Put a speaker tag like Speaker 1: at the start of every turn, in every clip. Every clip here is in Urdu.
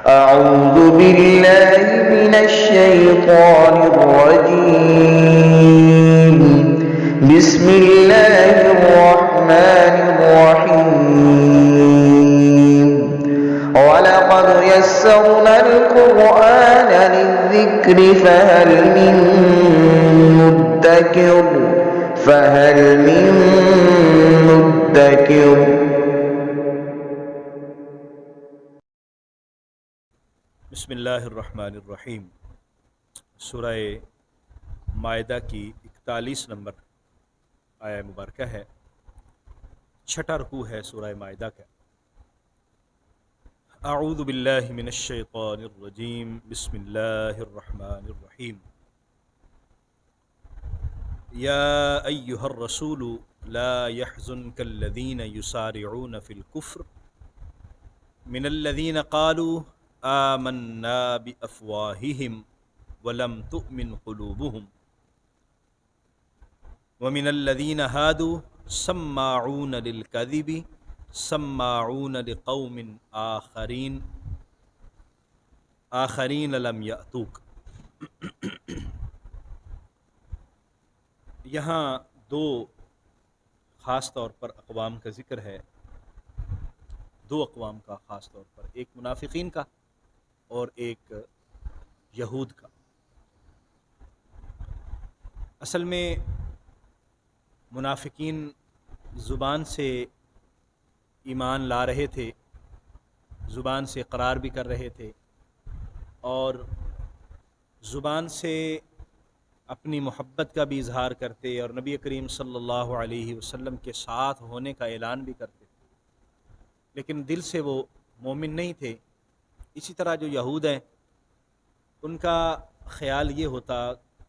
Speaker 1: أعوذ بالله من الشيطان الرجيم. بسم الله الرحمن الرحيم. ولقد يسرنا القرآن للذكر فهل من مدكر.
Speaker 2: بسم اللہ الرحمن الرحیم. سورہ مائدہ کی 41 نمبر آیہ مبارکہ ہے. چھٹا رکوع ہے سورہ مائدہ کا. اعوذ باللہ من الشیطان الرجیم. بسم اللہ الرحمن الرحیم. یا ایہا الرسول لا يحزنک الذین یسارعون فی الکفر من الذین قالوا آمنا بأفواہہم ولم تؤمن قلوبہم ومن الذین ہادوا سماعون للکذب سماعون لقوم آخرین لم یأتوک. یہاں دو خاص طور پر اقوام کا ذکر ہے. دو اقوام کا خاص طور پر، ایک منافقین کا اور ایک یہود کا. اصل میں منافقین زبان سے ایمان لا رہے تھے، زبان سے اقرار بھی کر رہے تھے، اور زبان سے اپنی محبت کا بھی اظہار کرتے اور نبی کریم صلی اللہ علیہ وسلم کے ساتھ ہونے کا اعلان بھی کرتے، لیکن دل سے وہ مومن نہیں تھے. اسی طرح جو یہود ہیں، ان کا خیال یہ ہوتا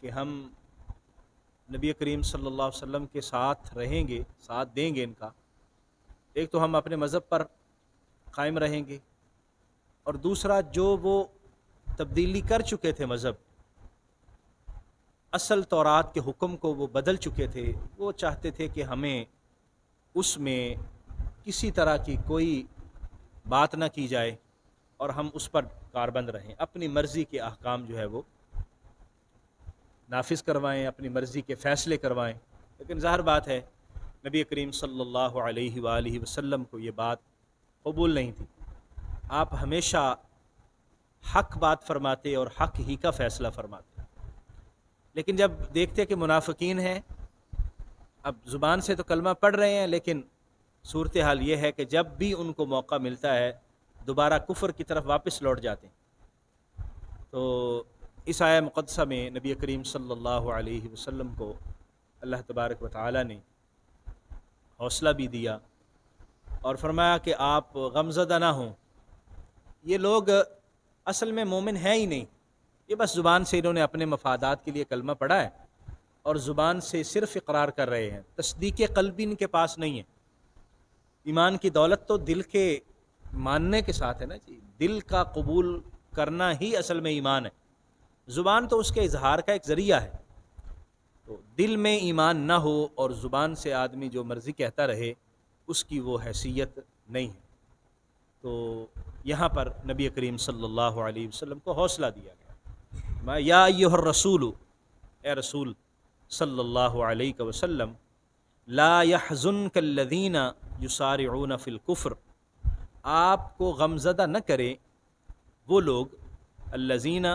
Speaker 2: کہ ہم نبی کریم صلی اللہ علیہ وسلم کے ساتھ رہیں گے، ساتھ دیں گے ان کا. ایک تو ہم اپنے مذہب پر قائم رہیں گے، اور دوسرا جو وہ تبدیلی کر چکے تھے مذہب، اصل تورات کے حکم کو وہ بدل چکے تھے، وہ چاہتے تھے کہ ہمیں اس میں کسی طرح کی کوئی بات نہ کی جائے اور ہم اس پر کاربند رہیں، اپنی مرضی کے احکام جو ہے وہ نافذ کروائیں، اپنی مرضی کے فیصلے کروائیں. لیکن ظاہر بات ہے نبی کریم صلی اللہ علیہ وآلہ وسلم کو یہ بات قبول نہیں تھی. آپ ہمیشہ حق بات فرماتے اور حق ہی کا فیصلہ فرماتے. لیکن جب دیکھتے کہ منافقین ہیں، اب زبان سے تو کلمہ پڑھ رہے ہیں، لیکن صورتحال یہ ہے کہ جب بھی ان کو موقع ملتا ہے دوبارہ کفر کی طرف واپس لوٹ جاتے ہیں. تو اس آیہ مقدسہ میں نبی کریم صلی اللہ علیہ وسلم کو اللہ تبارک و تعالی نے حوصلہ بھی دیا اور فرمایا کہ آپ غمزدہ نہ ہوں. یہ لوگ اصل میں مومن ہیں ہی نہیں، یہ بس زبان سے انہوں نے اپنے مفادات کے لیے کلمہ پڑھا ہے اور زبان سے صرف اقرار کر رہے ہیں، تصدیق قلبی ان کے پاس نہیں ہے. ایمان کی دولت تو دل کے ماننے کے ساتھ ہے نا جی، دل کا قبول کرنا ہی اصل میں ایمان ہے. زبان تو اس کے اظہار کا ایک ذریعہ ہے. تو دل میں ایمان نہ ہو اور زبان سے آدمی جو مرضی کہتا رہے، اس کی وہ حیثیت نہیں ہے. تو یہاں پر نبی کریم صلی اللہ علیہ وسلم کو حوصلہ دیا گیا. یا ایھا الرسول، اے رسول صلی اللہ علیہ وسلم، لا يحزنک الذین یسارعون فی الکفر، آپ کو غمزدہ نہ کریں وہ لوگ، الذین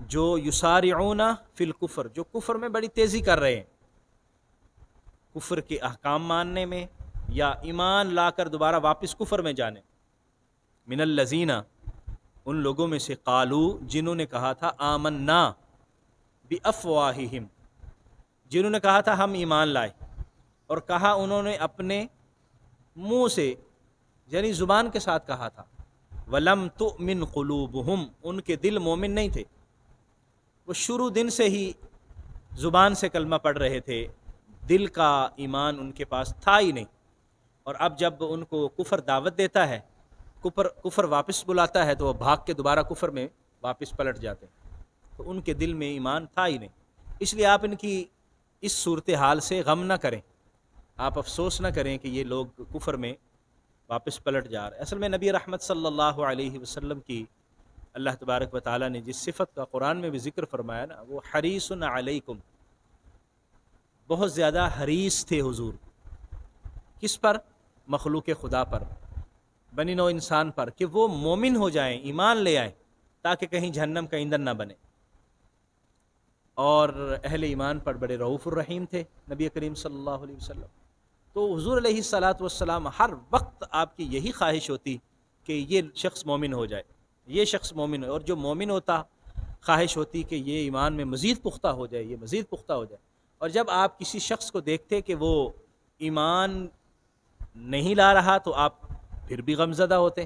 Speaker 2: جو یسارعون فی الکفر، جو کفر میں بڑی تیزی کر رہے ہیں، کفر کے احکام ماننے میں یا ایمان لا کر دوبارہ واپس کفر میں جانے. من الذین، ان لوگوں میں سے، قالو، جنہوں نے کہا تھا، آمنا بافواہہم، جنہوں نے کہا تھا ہم ایمان لائے، اور کہا انہوں نے اپنے منہ سے، یعنی زبان کے ساتھ کہا تھا. ولم تؤمن قلوبہم، ان کے دل مومن نہیں تھے. وہ شروع دن سے ہی زبان سے کلمہ پڑھ رہے تھے، دل کا ایمان ان کے پاس تھا ہی نہیں. اور اب جب ان کو کفر دعوت دیتا ہے، کفر واپس بلاتا ہے، تو وہ بھاگ کے دوبارہ کفر میں واپس پلٹ جاتے ہیں. تو ان کے دل میں ایمان تھا ہی نہیں. اس لیے آپ ان کی اس صورتحال سے غم نہ کریں، آپ افسوس نہ کریں کہ یہ لوگ کفر میں واپس پلٹ جا رہے ہیں. اصل میں نبی رحمت صلی اللہ علیہ وسلم کی اللہ تبارک و تعالیٰ نے جس صفت کا قرآن میں بھی ذکر فرمایا نا، وہ حریص علیکم، بہت زیادہ حریص تھے حضور، کس پر؟ مخلوق خدا پر، بنی نوع انسان پر، کہ وہ مومن ہو جائیں، ایمان لے آئیں، تاکہ کہیں جہنم کا ایندھن نہ بنے۔ اور اہل ایمان پر بڑے رؤوف الرحیم تھے نبی کریم صلی اللہ علیہ وسلم۔ تو حضور علیہ الصلاۃ والسلام ہر وقت آپ کی یہی خواہش ہوتی کہ یہ شخص مومن ہو جائے، یہ شخص مومن ہو، اور جو مومن ہوتا خواہش ہوتی کہ یہ ایمان میں مزید پختہ ہو جائے، یہ مزید پختہ ہو جائے۔ اور جب آپ کسی شخص کو دیکھتے کہ وہ ایمان نہیں لا رہا تو آپ پھر بھی غمزدہ ہوتے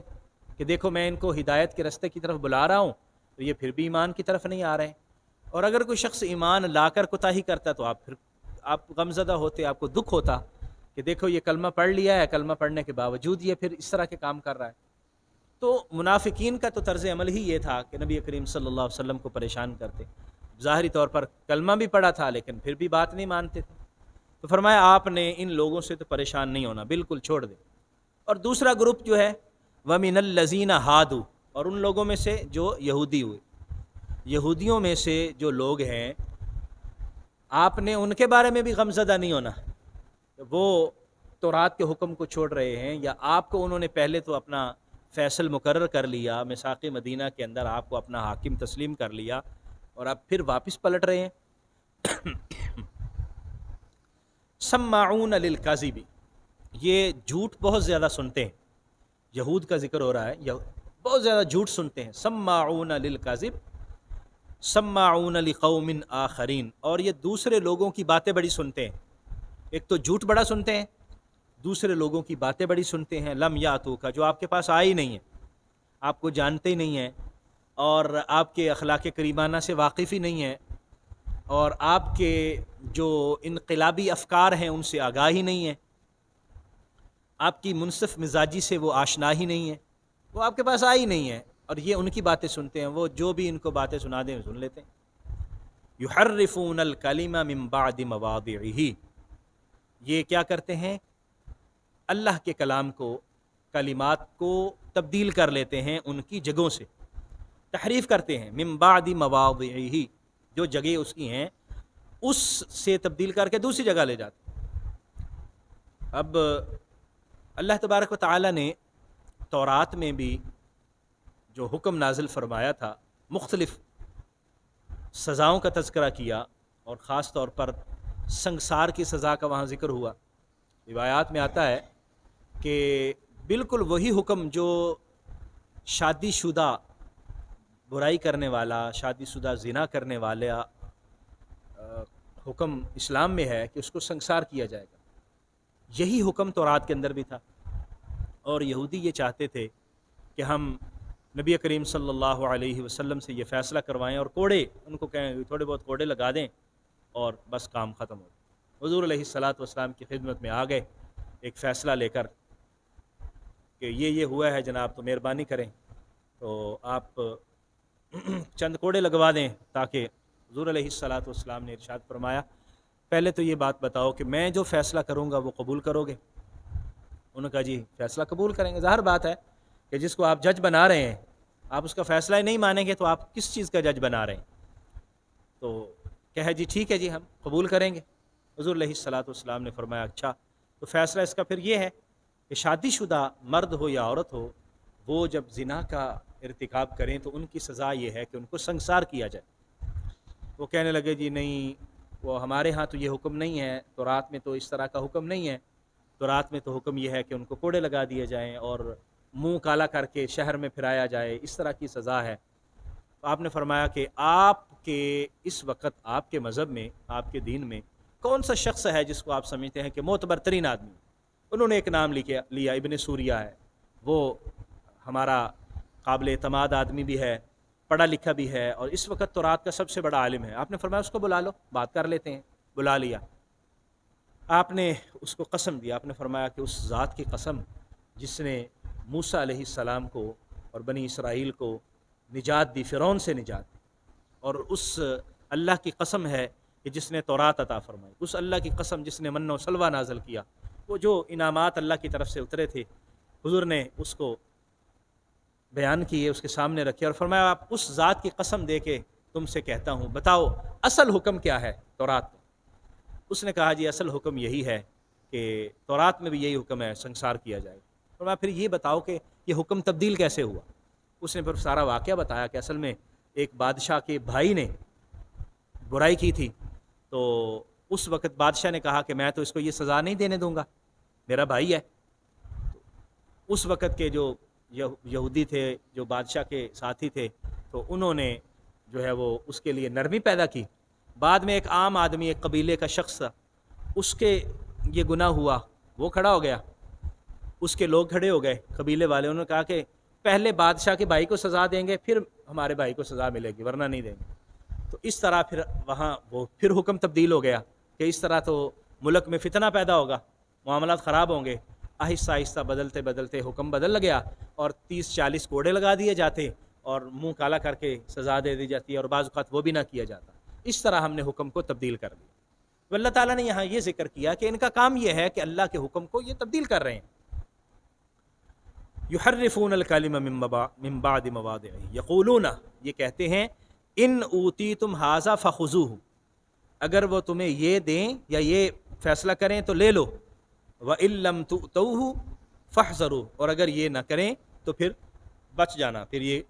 Speaker 2: کہ دیکھو میں ان کو ہدایت کے راستے کی طرف بلا رہا ہوں تو یہ پھر بھی ایمان کی طرف نہیں آ رہے ہیں۔ اور اگر کوئی شخص ایمان لا کر کوتاہی کرتا تو آپ غمزدہ ہوتے، آپ کو دکھ ہوتا کہ دیکھو یہ کلمہ پڑھ لیا ہے، کلمہ پڑھنے کے باوجود یہ پھر اس طرح کے کام کر رہا ہے۔ تو منافقین کا تو طرز عمل ہی یہ تھا کہ نبی کریم صلی اللہ علیہ وسلم کو پریشان کرتے، ظاہری طور پر کلمہ بھی پڑھا تھا لیکن پھر بھی بات نہیں مانتے تھے۔ تو فرمایا آپ نے ان لوگوں سے تو پریشان نہیں ہونا، بالکل چھوڑ دیں۔ اور دوسرا گروپ جو ہے وَمِنَ الَّذِينَ هَادُوا، اور ان لوگوں میں سے جو یہودی ہوئے، یہودیوں میں سے جو لوگ ہیں، آپ نے ان کے بارے میں بھی غمزدہ نہیں ہونا۔ وہ تورات کے حکم کو چھوڑ رہے ہیں، یا آپ کو انہوں نے پہلے تو اپنا فیصل مقرر کر لیا، میثاق مدینہ کے اندر آپ کو اپنا حاکم تسلیم کر لیا، اور اب پھر واپس پلٹ رہے ہیں۔ سماعون للکذب، یہ جھوٹ بہت زیادہ سنتے ہیں، یہود کا ذکر ہو رہا ہے، بہت زیادہ جھوٹ سنتے ہیں۔ سماعون للکذب سماعون لقوم آخرین، اور یہ دوسرے لوگوں کی باتیں بڑی سنتے ہیں۔ ایک تو جھوٹ بڑا سنتے ہیں، دوسرے لوگوں کی باتیں بڑی سنتے ہیں۔ لم یاتوکا، جو آپ کے پاس آئے ہی نہیں ہیں، آپ کو جانتے ہی نہیں ہیں، اور آپ کے اخلاق کریمانہ سے واقف ہی نہیں ہیں، اور آپ کے جو انقلابی افکار ہیں ان سے آگاہ ہی نہیں ہیں، آپ کی منصف مزاجی سے وہ آشنا ہی نہیں ہے، وہ آپ کے پاس آئی نہیں ہے، اور یہ ان کی باتیں سنتے ہیں۔ وہ جو بھی ان کو باتیں سنا دیں سن لیتے ہیں۔ یحرفون الکلم من بعد مواضعہ، یہ کیا کرتے ہیں؟ اللہ کے کلام کو، کلمات کو تبدیل کر لیتے ہیں ان کی جگہوں سے، تحریف کرتے ہیں۔ من بعد مواضعہ، جو جگہ اس کی ہیں اس سے تبدیل کر کے دوسری جگہ لے جاتے ہیں۔ اب اللہ تبارک و تعالیٰ نے تورات میں بھی جو حکم نازل فرمایا تھا، مختلف سزاؤں کا تذکرہ کیا، اور خاص طور پر سنگسار کی سزا کا وہاں ذکر ہوا۔ روایات میں آتا ہے کہ بالکل وہی حکم جو شادی شدہ برائی کرنے والا، شادی شدہ زنا کرنے والا حکم اسلام میں ہے کہ اس کو سنگسار کیا جائے گا، یہی حکم تورات کے اندر بھی تھا۔ اور یہودی یہ چاہتے تھے کہ ہم نبی کریم صلی اللہ علیہ وسلم سے یہ فیصلہ کروائیں، اور کوڑے ان کو کہیں تھوڑے بہت کوڑے لگا دیں اور بس کام ختم ہو جائے۔ حضور علیہ الصلاۃ والسلام کی خدمت میں آ گئے ایک فیصلہ لے کر کہ یہ ہوا ہے جناب، تو مہربانی کریں تو آپ چند کوڑے لگوا دیں، تاکہ حضور علیہ الصلاۃ والسلام نے ارشاد فرمایا پہلے تو یہ بات بتاؤ کہ میں جو فیصلہ کروں گا وہ قبول کرو گے؟ انہوں نے کہا جی فیصلہ قبول کریں گے۔ ظاہر بات ہے کہ جس کو آپ جج بنا رہے ہیں، آپ اس کا فیصلہ ہی نہیں مانیں گے تو آپ کس چیز کا جج بنا رہے ہیں؟ تو کہا جی ٹھیک ہے جی ہم قبول کریں گے۔ حضور علیہ الصلاۃ والسلام نے فرمایا اچھا، تو فیصلہ اس کا پھر یہ ہے کہ شادی شدہ مرد ہو یا عورت ہو، وہ جب زنا کا ارتکاب کریں تو ان کی سزا یہ ہے کہ ان کو سنگسار کیا جائے۔ وہ کہنے لگے جی نہیں، وہ ہمارے ہاں تو یہ حکم نہیں ہے، تورات میں تو اس طرح کا حکم نہیں ہے، تورات میں تو حکم یہ ہے کہ ان کو کوڑے لگا دیے جائیں اور منہ کالا کر کے شہر میں پھرایا جائے، اس طرح کی سزا ہے۔ تو آپ نے فرمایا کہ آپ کے اس وقت آپ کے مذہب میں، آپ کے دین میں کون سا شخص ہے جس کو آپ سمجھتے ہیں کہ معتبر ترین آدمی؟ انہوں نے ایک نام لیا، ابن سوریہ ہے، وہ ہمارا قابل اعتماد آدمی بھی ہے، پڑھا لکھا بھی ہے، اور اس وقت تورات کا سب سے بڑا عالم ہے۔ آپ نے فرمایا اس کو بلا لو، بات کر لیتے ہیں۔ بلا لیا، آپ نے اس کو قسم دیا، آپ نے فرمایا کہ اس ذات کی قسم جس نے موسیٰ علیہ السلام کو اور بنی اسرائیل کو نجات دی، فرعون سے نجات دی، اور اس اللہ کی قسم ہے کہ جس نے تورات عطا فرمائی، اس اللہ کی قسم جس نے من و سلوہ نازل کیا، وہ جو انعامات اللہ کی طرف سے اترے تھے، حضور نے اس کو بیان کیے، اس کے سامنے رکھے اور فرمایا آپ اس ذات کی قسم دے کے تم سے کہتا ہوں، بتاؤ اصل حکم کیا ہے تورات میں؟ اس نے کہا جی اصل حکم یہی ہے کہ تورات میں بھی یہی حکم ہے، سنسار کیا جائے۔ فرمایا پھر یہ بتاؤ کہ یہ حکم تبدیل کیسے ہوا؟ اس نے پھر سارا واقعہ بتایا کہ اصل میں ایک بادشاہ کے بھائی نے برائی کی تھی، تو اس وقت بادشاہ نے کہا کہ میں تو اس کو یہ سزا نہیں دینے دوں گا، میرا بھائی ہے۔ اس وقت کے جو یہودی تھے، جو بادشاہ کے ساتھی تھے، تو انہوں نے جو ہے وہ اس کے لیے نرمی پیدا کی۔ بعد میں ایک عام آدمی، ایک قبیلے کا شخص تھا، اس کے یہ گناہ ہوا، وہ کھڑا ہو گیا، اس کے لوگ کھڑے ہو گئے قبیلے والے، انہوں نے کہا کہ پہلے بادشاہ کے بھائی کو سزا دیں گے، پھر ہمارے بھائی کو سزا ملے گی، ورنہ نہیں دیں گے۔ تو اس طرح پھر وہاں وہ پھر حکم تبدیل ہو گیا کہ اس طرح تو ملک میں فتنہ پیدا ہوگا، معاملات خراب ہوں گے۔ آہستہ آہستہ بدلتے بدلتے حکم بدل گیا اور 30-40 کوڑے لگا دیے جاتے اور منہ کالا کر کے سزا دے دی جاتی ہے، اور بعض اوقات وہ بھی نہ کیا جاتا۔ اس طرح ہم نے حکم کو تبدیل کر دیا۔ تو اللہ تعالیٰ نے یہاں یہ ذکر کیا کہ ان کا کام یہ ہے کہ اللہ کے حکم کو یہ تبدیل کر رہے ہیں۔ یحرفون الکلم من بعد مواضعہ، یقولون، یہ کہتے ہیں، ان اوتیتم ھذا فخذوہ، اگر وہ تمہیں یہ دیں یا یہ فیصلہ کریں تو لے لو، وَإِن لَّمْ تُؤْتَوْهُ فَاحْذَرُوا، اور اگر یہ نہ کریں تو پھر بچ جانا۔ پھر یہ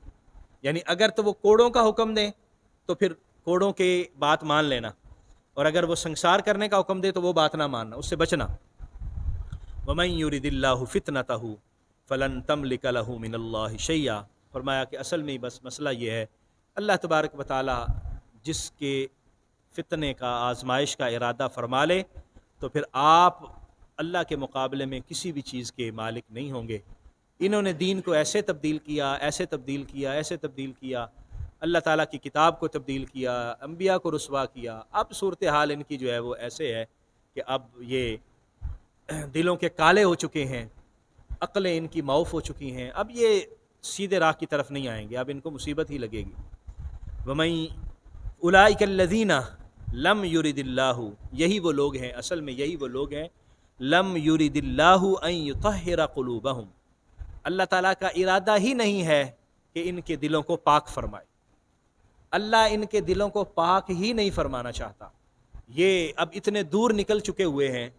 Speaker 2: یعنی اگر تو وہ کوڑوں کا حکم دیں تو پھر کوڑوں کے بات مان لینا، اور اگر وہ سنسار کرنے کا حکم دے تو وہ بات نہ ماننا، اس سے بچنا۔ وَمَن يُرِدِ اللَّهُ فِتْنَتَهُ فَلَن تَمْلِكَ لَهُ مِنَ اللَّهِ شَيْئًا، فرمایا کہ اصل میں بس مسئلہ یہ ہے، اللہ تبارک و تعالی جس کے فتنے کا، آزمائش کا ارادہ فرما لے تو پھر آپ اللہ کے مقابلے میں کسی بھی چیز کے مالک نہیں ہوں گے۔ انہوں نے دین کو ایسے تبدیل کیا، ایسے تبدیل کیا، ایسے تبدیل کیا، اللہ تعالیٰ کی کتاب کو تبدیل کیا، انبیاء کو رسوا کیا۔ اب صورتحال ان کی جو ہے وہ ایسے ہے کہ اب یہ دلوں کے کالے ہو چکے ہیں، عقلیں ان کی معاف ہو چکی ہیں، اب یہ سیدھے راہ کی طرف نہیں آئیں گے، اب ان کو مصیبت ہی لگے گی۔ وَمَن أُولَٰئِكَ الَّذِينَ لَمْ يُرِدِ اللَّهُ، یہی وہ لوگ ہیں، اصل میں یہی وہ لوگ ہیں، لم یرد اللہ ان یطہر قلوبہم، اللہ تعالیٰ کا ارادہ ہی نہیں ہے کہ ان کے دلوں کو پاک فرمائے، اللہ ان کے دلوں کو پاک ہی نہیں فرمانا چاہتا۔ یہ اب اتنے دور نکل چکے ہوئے ہیں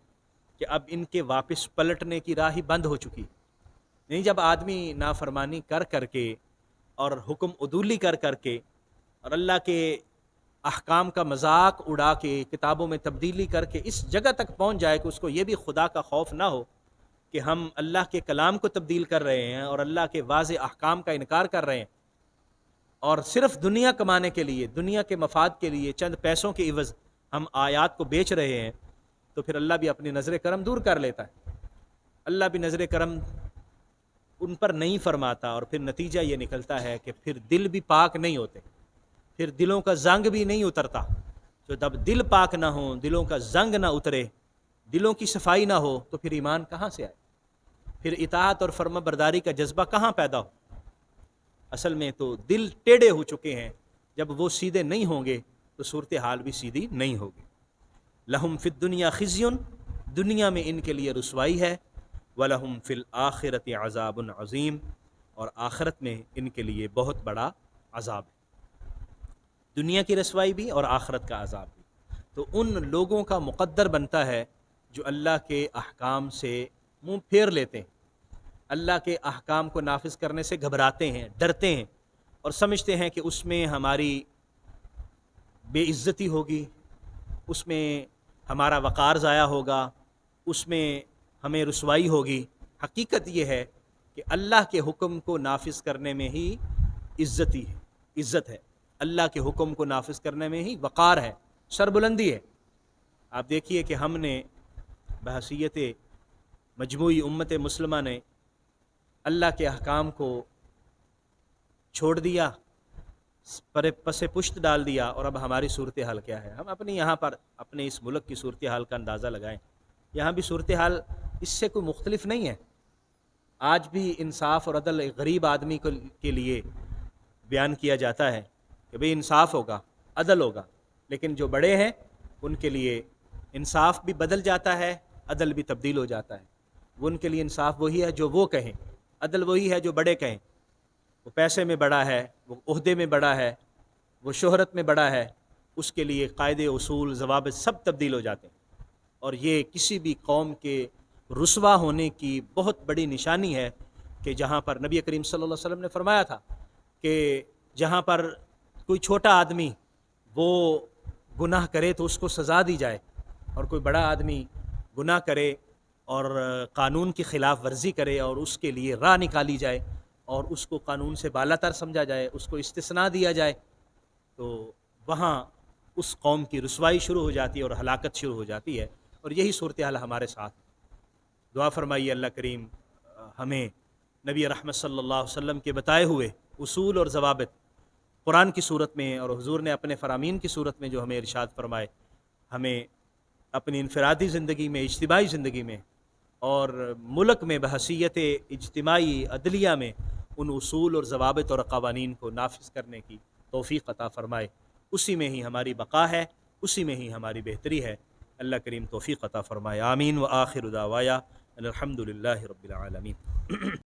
Speaker 2: کہ اب ان کے واپس پلٹنے کی راہ ہی بند ہو چکی۔ نہیں، جب آدمی نافرمانی کر کر کے اور حکم عدولی کر کر کے اور اللہ کے احکام کا مذاق اڑا کے، کتابوں میں تبدیلی کر کے اس جگہ تک پہنچ جائے کہ اس کو یہ بھی خدا کا خوف نہ ہو کہ ہم اللہ کے کلام کو تبدیل کر رہے ہیں اور اللہ کے واضح احکام کا انکار کر رہے ہیں، اور صرف دنیا کمانے کے لیے، دنیا کے مفاد کے لیے، چند پیسوں کے عوض ہم آیات کو بیچ رہے ہیں، تو پھر اللہ بھی اپنی نظر کرم دور کر لیتا ہے۔ اللہ بھی نظر کرم ان پر نہیں فرماتا، اور پھر نتیجہ یہ نکلتا ہے کہ پھر دل بھی پاک نہیں ہوتے، پھر دلوں کا زنگ بھی نہیں اترتا۔ تو جب دل پاک نہ ہو، دلوں کا زنگ نہ اترے، دلوں کی صفائی نہ ہو، تو پھر ایمان کہاں سے آئے؟ پھر اطاعت اور فرما برداری کا جذبہ کہاں پیدا ہو؟ اصل میں تو دل ٹیڑے ہو چکے ہیں، جب وہ سیدھے نہیں ہوں گے تو صورتحال بھی سیدھی نہیں ہوگی۔ لہم فی الدنیا خزی، دنیا میں ان کے لیے رسوائی ہے، وَلَهُمْ فِي الْآخِرَةِ عَذَابٌ عَظِيمٌ، اور آخرت میں ان کے لیے بہت بڑا عذاب ہے، دنیا کی رسوائی بھی اور آخرت کا عذاب بھی۔ تو ان لوگوں کا مقدر بنتا ہے جو اللہ کے احکام سے منہ پھیر لیتے ہیں، اللہ کے احکام کو نافذ کرنے سے گھبراتے ہیں، ڈرتے ہیں، اور سمجھتے ہیں کہ اس میں ہماری بے عزتی ہوگی، اس میں ہمارا وقار ضائع ہوگا، اس میں ہمیں رسوائی ہوگی۔ حقیقت یہ ہے کہ اللہ کے حکم کو نافذ کرنے میں ہی عزت ہے، اللہ کے حکم کو نافذ کرنے میں ہی وقار ہے، سربلندی ہے۔ آپ دیکھیے کہ ہم نے بحیثیت مجموعی امت مسلمہ نے اللہ کے احکام کو چھوڑ دیا، پس پشت ڈال دیا، اور اب ہماری صورتحال کیا ہے؟ ہم اپنے یہاں پر اپنے اس ملک کی صورتحال کا اندازہ لگائیں، یہاں بھی صورتحال اس سے کوئی مختلف نہیں ہے۔ آج بھی انصاف اور عدل غریب آدمی کے لیے بیان کیا جاتا ہے کہ بھئی انصاف ہوگا، عدل ہوگا، لیکن جو بڑے ہیں ان کے لیے انصاف بھی بدل جاتا ہے، عدل بھی تبدیل ہو جاتا ہے۔ وہ ان کے لیے انصاف وہی ہے جو وہ کہیں، عدل وہی ہے جو بڑے کہیں۔ وہ پیسے میں بڑا ہے، وہ عہدے میں بڑا ہے، وہ شہرت میں بڑا ہے، اس کے لیے قاعدے، اصول، ضوابط سب تبدیل ہو جاتے ہیں، اور یہ کسی بھی قوم کے رسوا ہونے کی بہت بڑی نشانی ہے کہ جہاں پر نبی کریم صلی اللہ علیہ وسلم نے فرمایا تھا کہ جہاں پر کوئی چھوٹا آدمی وہ گناہ کرے تو اس کو سزا دی جائے، اور کوئی بڑا آدمی گناہ کرے اور قانون کی خلاف ورزی کرے اور اس کے لیے راہ نکالی جائے اور اس کو قانون سے بالا تر سمجھا جائے، اس کو استثناء دیا جائے، تو وہاں اس قوم کی رسوائی شروع ہو جاتی ہے اور ہلاکت شروع ہو جاتی ہے، اور یہی صورتحال ہمارے ساتھ۔ دعا فرمائیے اللہ کریم ہمیں نبی رحمت صلی اللہ علیہ وسلم کے بتائے ہوئے اصول اور ضوابط قرآن کی صورت میں اور حضور نے اپنے فرامین کی صورت میں جو ہمیں ارشاد فرمائے، ہمیں اپنی انفرادی زندگی میں، اجتماعی زندگی میں اور ملک میں بحیثیت اجتماعی عدلیہ میں ان اصول اور ضوابط اور قوانین کو نافذ کرنے کی توفیق عطا فرمائے۔ اسی میں ہی ہماری بقا ہے، اسی میں ہی ہماری بہتری ہے۔ اللہ کریم توفیق عطا فرمائے۔ آمین۔ وآخر دعوایا الحمد للہ رب العالمین۔